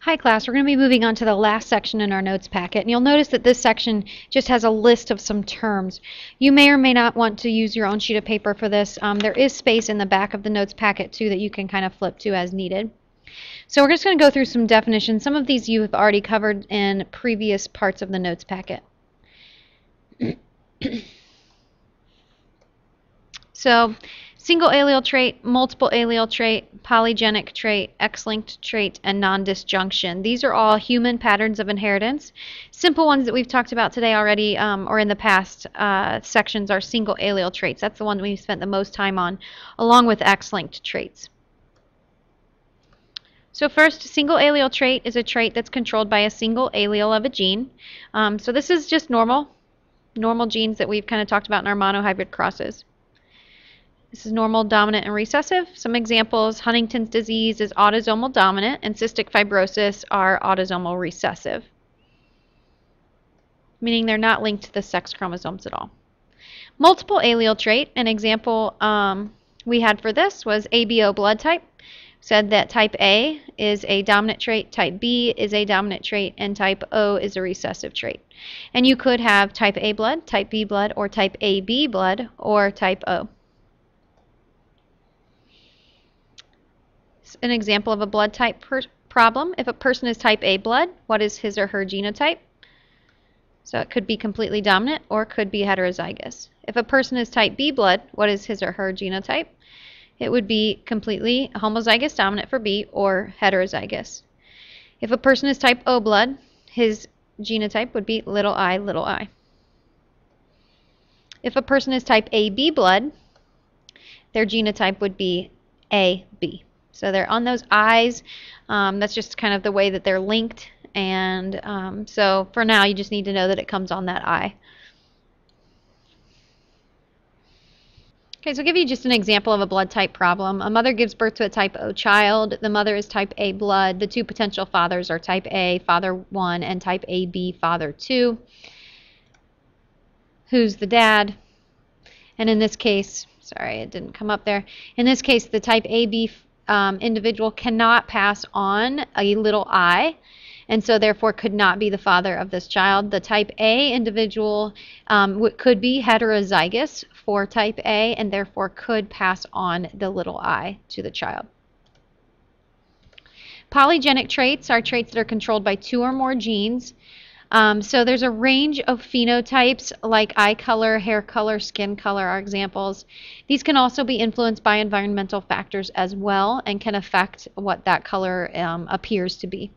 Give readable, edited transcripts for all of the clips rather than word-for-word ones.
Hi class, we're going to be moving on to the last section in our notes packet, and you'll notice that this section just has a list of some terms. You may or may not want to use your own sheet of paper for this. There is space in the back of the notes packet too that you can kind of flip to as needed. So we're just going to go through some definitions. Some of these you have already covered in previous parts of the notes packet. So, single allele trait, multiple allele trait, polygenic trait, X-linked trait, and non-disjunction. These are all human patterns of inheritance. Simple ones that we've talked about today already or in the past sections are single allele traits. That's the one we've spent the most time on, along with X-linked traits. So first, single allele trait is a trait that's controlled by a single allele of a gene. So this is just normal genes that we've kind of talked about in our monohybrid crosses. This is normal, dominant, and recessive. Some examples: Huntington's disease is autosomal dominant, and cystic fibrosis are autosomal recessive, meaning they're not linked to the sex chromosomes at all. Multiple allele trait, an example we had for this was ABO blood type. Said that type A is a dominant trait, type B is a dominant trait, and type O is a recessive trait. And you could have type A blood, type B blood, or type AB blood, or type O. An example of a blood type problem: if a person is type A blood, what is his or her genotype? So it could be completely dominant or could be heterozygous. If a person is type B blood, what is his or her genotype? It would be completely homozygous dominant for B or heterozygous. If a person is type O blood, his genotype would be little I, little I. If a person is type AB blood, their genotype would be AB. So they're on those I's. That's just kind of the way that they're linked. And so for now, you just need to know that it comes on that I. Okay, so I'll give you just an example of a blood type problem. A mother gives birth to a type O child. The mother is type A blood. The two potential fathers are type A, father 1, and type AB, father 2. Who's the dad? And in this case, sorry, it didn't come up there. In this case, the type AB individual cannot pass on a little I, and so therefore could not be the father of this child. The type A individual could be heterozygous for type A and therefore could pass on the little I to the child. Polygenic traits are traits that are controlled by 2 or more genes. So there's a range of phenotypes like eye color, hair color, skin color are examples. These can also be influenced by environmental factors as well and can affect what that color appears to be.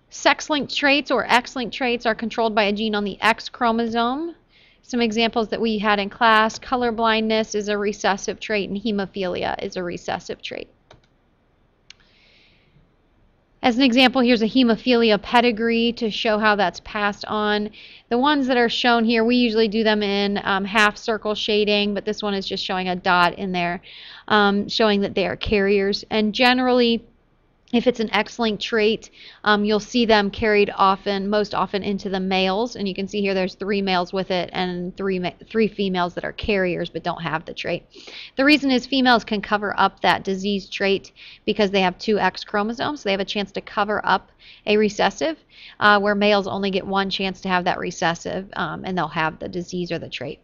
Sex-linked traits or X-linked traits are controlled by a gene on the X chromosome. Some examples that we had in class: color blindness is a recessive trait and hemophilia is a recessive trait. As an example, here's a hemophilia pedigree to show how that's passed on. The ones that are shown here, we usually do them in half circle shading, but this one is just showing a dot in there, showing that they are carriers. And generally, if it's an X-linked trait, you'll see them carried most often into the males, and you can see here there's 3 males with it and three females that are carriers but don't have the trait. The reason is females can cover up that disease trait because they have 2 X chromosomes, so they have a chance to cover up a recessive, where males only get 1 chance to have that recessive, and they'll have the disease or the trait.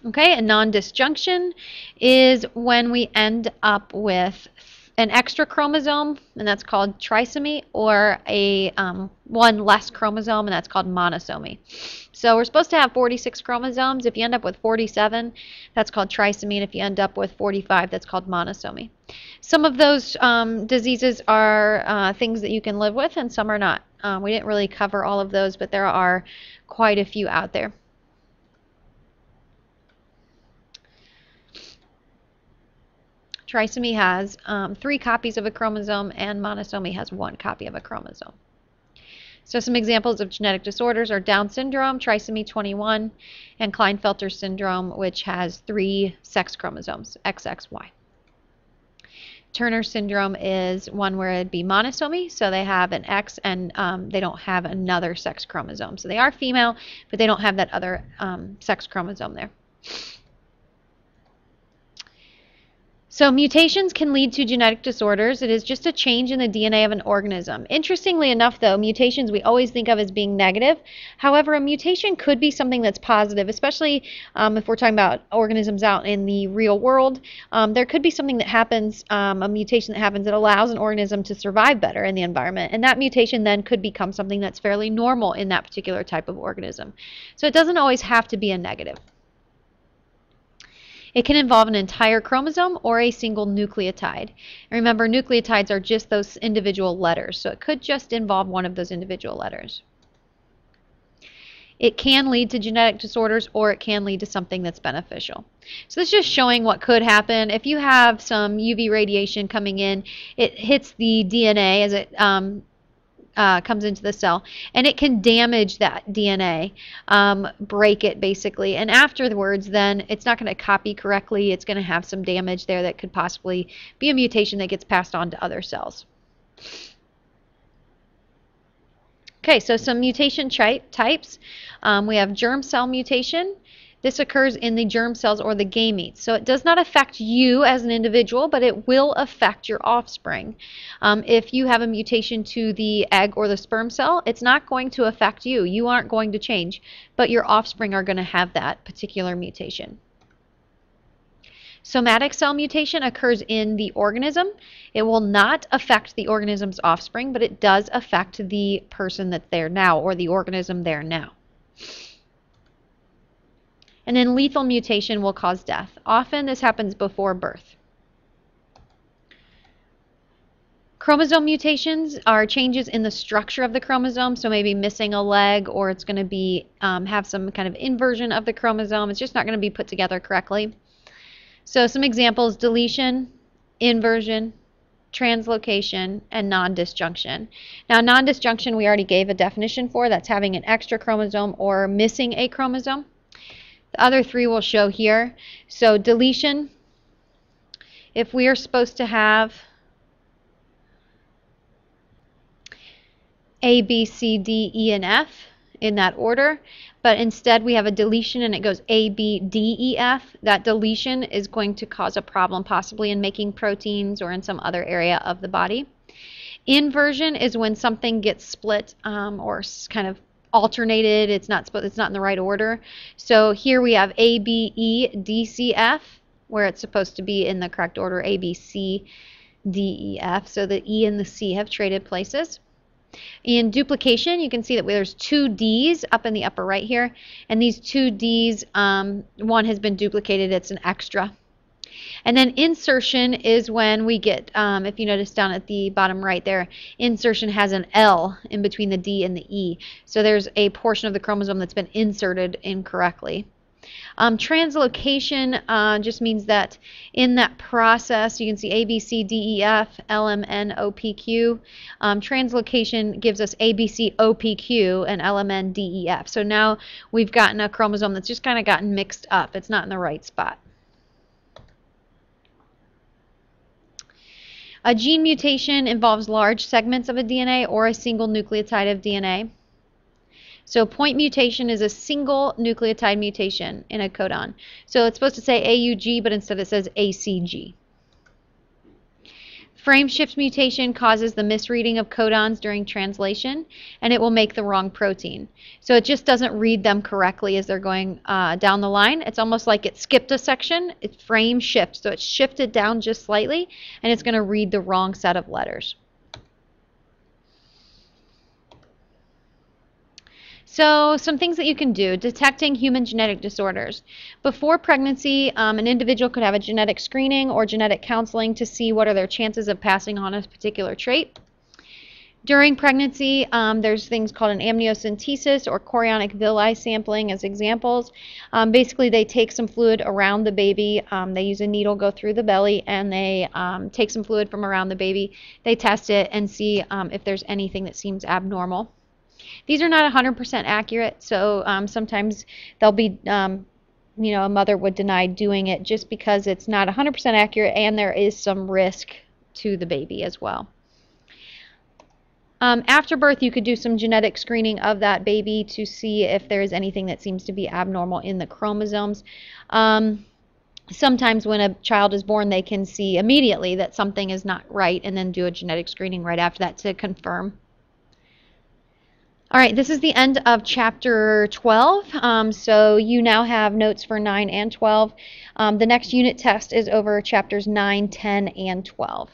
Okay, a non-disjunction is when we end up with an extra chromosome, and that's called trisomy, or a one less chromosome, and that's called monosomy. So we're supposed to have 46 chromosomes. If you end up with 47, that's called trisomy, and if you end up with 45, that's called monosomy. Some of those diseases are things that you can live with, and some are not. We didn't really cover all of those, but there are quite a few out there. Trisomy has 3 copies of a chromosome, and monosomy has 1 copy of a chromosome. So some examples of genetic disorders are Down syndrome, trisomy 21, and Klinefelter syndrome, which has 3 sex chromosomes, XXY. Turner syndrome is one where it'd be monosomy, so they have an X and they don't have another sex chromosome. So they are female, but they don't have that other sex chromosome there. So mutations can lead to genetic disorders. It is just a change in the DNA of an organism. Interestingly enough, though, mutations we always think of as being negative. However, a mutation could be something that's positive, especially if we're talking about organisms out in the real world. There could be something that happens, a mutation that happens that allows an organism to survive better in the environment. And that mutation then could become something that's fairly normal in that particular type of organism. So it doesn't always have to be a negative. It can involve an entire chromosome or a single nucleotide. And remember, nucleotides are just those individual letters, so it could just involve one of those individual letters. It can lead to genetic disorders, or it can lead to something that's beneficial. So this is just showing what could happen. If you have some UV radiation coming in, it hits the DNA as it comes into the cell, and it can damage that DNA, break it basically, and afterwards then it's not going to copy correctly. It's going to have some damage there that could possibly be a mutation that gets passed on to other cells. Okay, so some mutation types. We have germ cell mutation. This occurs in the germ cells or the gametes. So it does not affect you as an individual, but it will affect your offspring. If you have a mutation to the egg or the sperm cell, it's not going to affect you. You aren't going to change, but your offspring are going to have that particular mutation. Somatic cell mutation occurs in the organism. It will not affect the organism's offspring, but it does affect the person that's there now or the organism there now. And then lethal mutation will cause death. Often this happens before birth. Chromosome mutations are changes in the structure of the chromosome, so maybe missing a leg, or it's going to be have some kind of inversion of the chromosome. It's just not going to be put together correctly. So some examples: deletion, inversion, translocation, and non-disjunction. Now, non-disjunction we already gave a definition for. That's having an extra chromosome or missing a chromosome. The other three we'll show here. So deletion, if we are supposed to have A, B, C, D, E, and F in that order, but instead we have a deletion and it goes A, B, D, E, F, that deletion is going to cause a problem possibly in making proteins or in some other area of the body. Inversion is when something gets split or kind of alternated. It's not in the right order. So here we have A, B, E, D, C, F, where it's supposed to be in the correct order: A, B, C, D, E, F. So the E and the C have traded places. In duplication, you can see that there's two D's up in the upper right here, and these two D's, one has been duplicated. It's an extra. And then insertion is when we get, if you notice down at the bottom right there, insertion has an L in between the D and the E. So there's a portion of the chromosome that's been inserted incorrectly. Translocation just means that in that process, you can see A, B, C, D, E, F, L, M, N, O, P, Q. Translocation gives us A, B, C, O, P, Q, and L, M, N, D, E, F. So now we've gotten a chromosome that's just kind of gotten mixed up. It's not in the right spot. A gene mutation involves large segments of a DNA or a single nucleotide of DNA. So point mutation is a single nucleotide mutation in a codon. So it's supposed to say AUG, but instead it says ACG. Frame shift mutation causes the misreading of codons during translation, and it will make the wrong protein. So it just doesn't read them correctly as they're going down the line. It's almost like it skipped a section. It's frame shift, so it's shifted down just slightly, and it's going to read the wrong set of letters. So some things that you can do: detecting human genetic disorders. Before pregnancy, an individual could have a genetic screening or genetic counseling to see what are their chances of passing on a particular trait. During pregnancy, there's things called an amniocentesis or chorionic villi sampling as examples. Basically, they take some fluid around the baby. They use a needle, go through the belly, and they take some fluid from around the baby. They test it and see if there's anything that seems abnormal. These are not 100% accurate, so sometimes they'll be, a mother would deny doing it just because it's not 100% accurate and there is some risk to the baby as well. After birth, you could do some genetic screening of that baby to see if there is anything that seems to be abnormal in the chromosomes. sometimes when a child is born, they can see immediately that something is not right and then do a genetic screening right after that to confirm. All right, this is the end of chapter 12. So you now have notes for 9 and 12. The next unit test is over chapters 9, 10, and 12.